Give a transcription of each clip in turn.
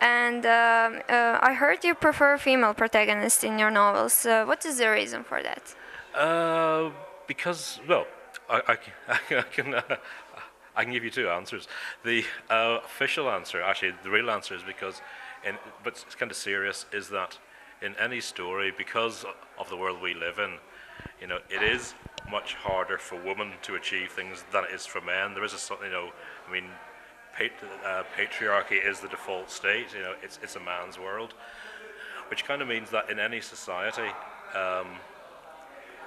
And I heard you prefer female protagonists in your novels. What is the reason for that? Because, well, I can I can give you two answers. The official answer, actually, the real answer is because, but it's kind of serious, is that in any story, because of the world we live in, it is much harder for women to achieve things than it is for men. There is I mean, patriarchy is the default state. It's a man's world, which kind of means that in any society,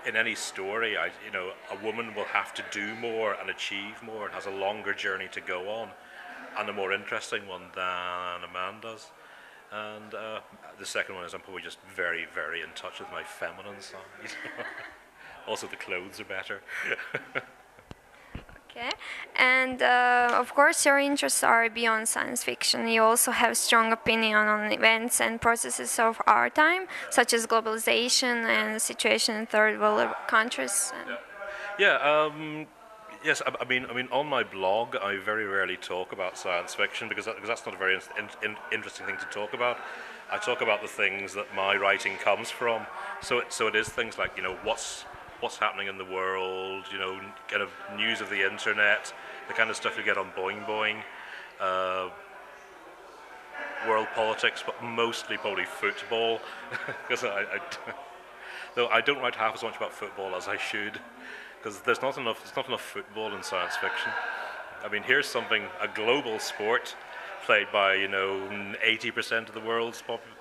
in any story, a woman will have to do more and achieve more and has a longer journey to go on, and a more interesting one than a man does. And the second one is I'm probably just very, very in touch with my feminine side. Also, the clothes are better. Okay, and of course your interests are beyond science fiction. You also have strong opinion on events and processes of our time, such as globalization and the situation in third world countries. Yeah. Yes. I mean, on my blog, I very rarely talk about science fiction because that's not a very interesting thing to talk about. I talk about the things that my writing comes from. So it is things like what's happening in the world, kind of news of the internet, the kind of stuff you get on Boing Boing, world politics, but mostly probably football, because though I don't write half as much about football as I should, because there's not enough football in science fiction. I mean, here's a global sport played by 80% of the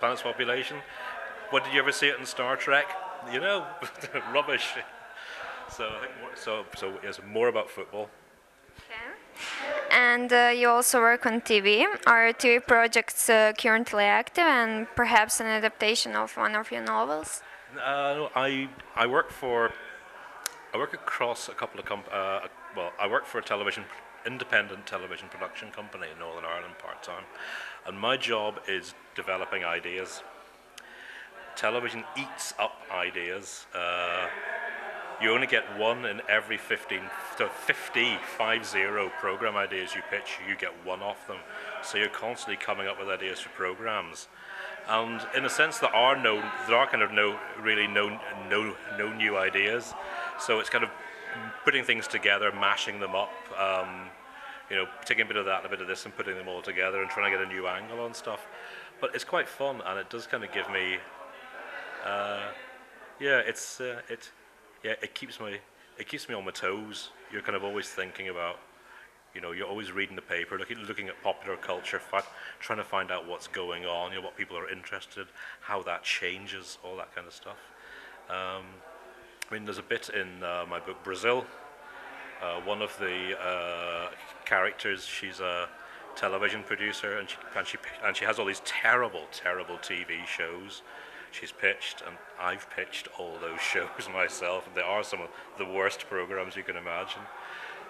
planet's population. What, did you ever see it in Star Trek? Rubbish. So it's more about football. Okay. And you also work on TV. Are TV projects currently active, and perhaps an adaptation of one of your novels? No, I work across a couple of I work for a independent television production company in Northern Ireland part-time, and my job is developing ideas. Television eats up ideas. You only get one in every 50 program ideas you pitch. You get one of them. So you're constantly coming up with ideas for programs. And in a sense, there are kind of no new ideas. So it's kind of putting things together, mashing them up, taking a bit of that and a bit of this and putting them all together and trying to get a new angle on stuff. But it's quite fun, and it does kind of give me, it keeps me on my toes. You're kind of always thinking about, you're always reading the paper, looking at popular culture, trying to find out what's going on, what people are interested, how that changes, all that kind of stuff. I mean, there's a bit in my book Brazil. One of the characters, she's a television producer, and she has all these terrible TV shows she's pitched, and I've pitched all those shows myself, and they are some of the worst programs you can imagine.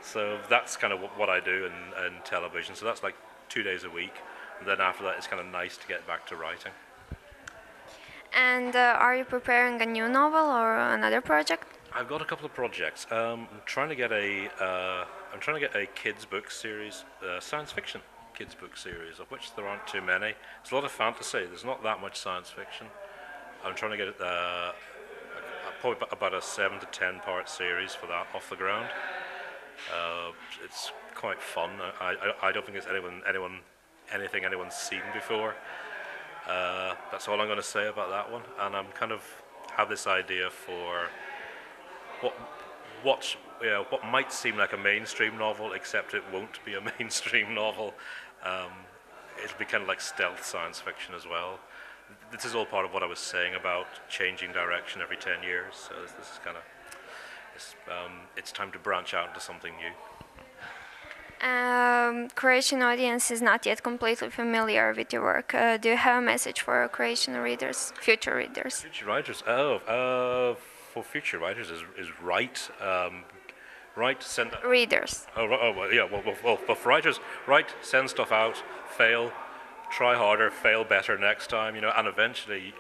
So that's kind of what I do in television. So that's like 2 days a week, and then after that it's kind of nice to get back to writing. And are you preparing a new novel or another project? I've got a couple of projects. I'm trying to get a kids book series, science fiction kids book series, of which there aren't too many. There's a lot of fantasy. There's not that much science fiction. I'm trying to get probably about a 7 to 10 part series for that off the ground. It's quite fun. I don't think it's anything anyone's seen before. That's all I'm going to say about that one. And I'm kind of have this idea for what might seem like a mainstream novel, except it won't be a mainstream novel. It'll be kind of like stealth science fiction as well. This is all part of what I was saying about changing direction every 10 years. So this is kind of, it's time to branch out into something new. Croatian audience is not yet completely familiar with your work. Do you have a message for Croatian readers, future readers? Future writers? For future writers is write. Send readers. Well, for writers, write, send stuff out, fail, try harder, fail better next time, you know, and eventually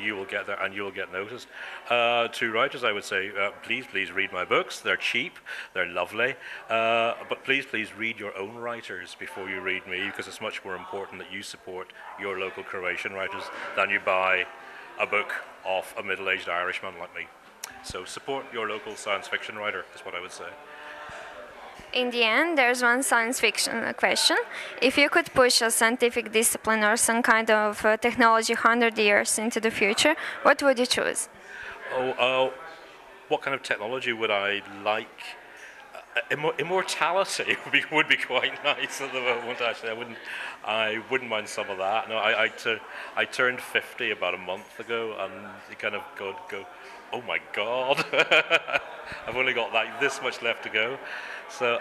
you will get there and you will get noticed. To writers, I would say, please read my books. They're cheap, they're lovely, but please read your own writers before you read me, because it's much more important that you support your local Croatian writers than you buy a book off a middle-aged Irishman like me. So support your local science fiction writer is what I would say. In the end, there's one science fiction question. If you could push a scientific discipline or some kind of technology 100 years into the future, what would you choose? What kind of technology would I like? Immortality would be quite nice at the moment. Actually, I wouldn't mind some of that. No, I turned 50 about a month ago, and you kind of go, oh my God, I've only got this much left to go. So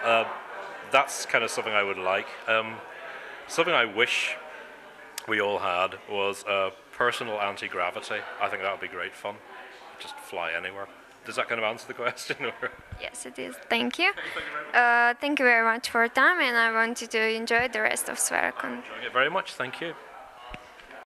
that's kind of something I would like. Something I wish we all had was personal anti-gravity. I think that would be great fun. Just fly anywhere. Does that kind of answer the question? Yes, it is. Thank you. Thank you very much for your time, and I want you to enjoy the rest of SFeraKon. Enjoying it very much. Thank you.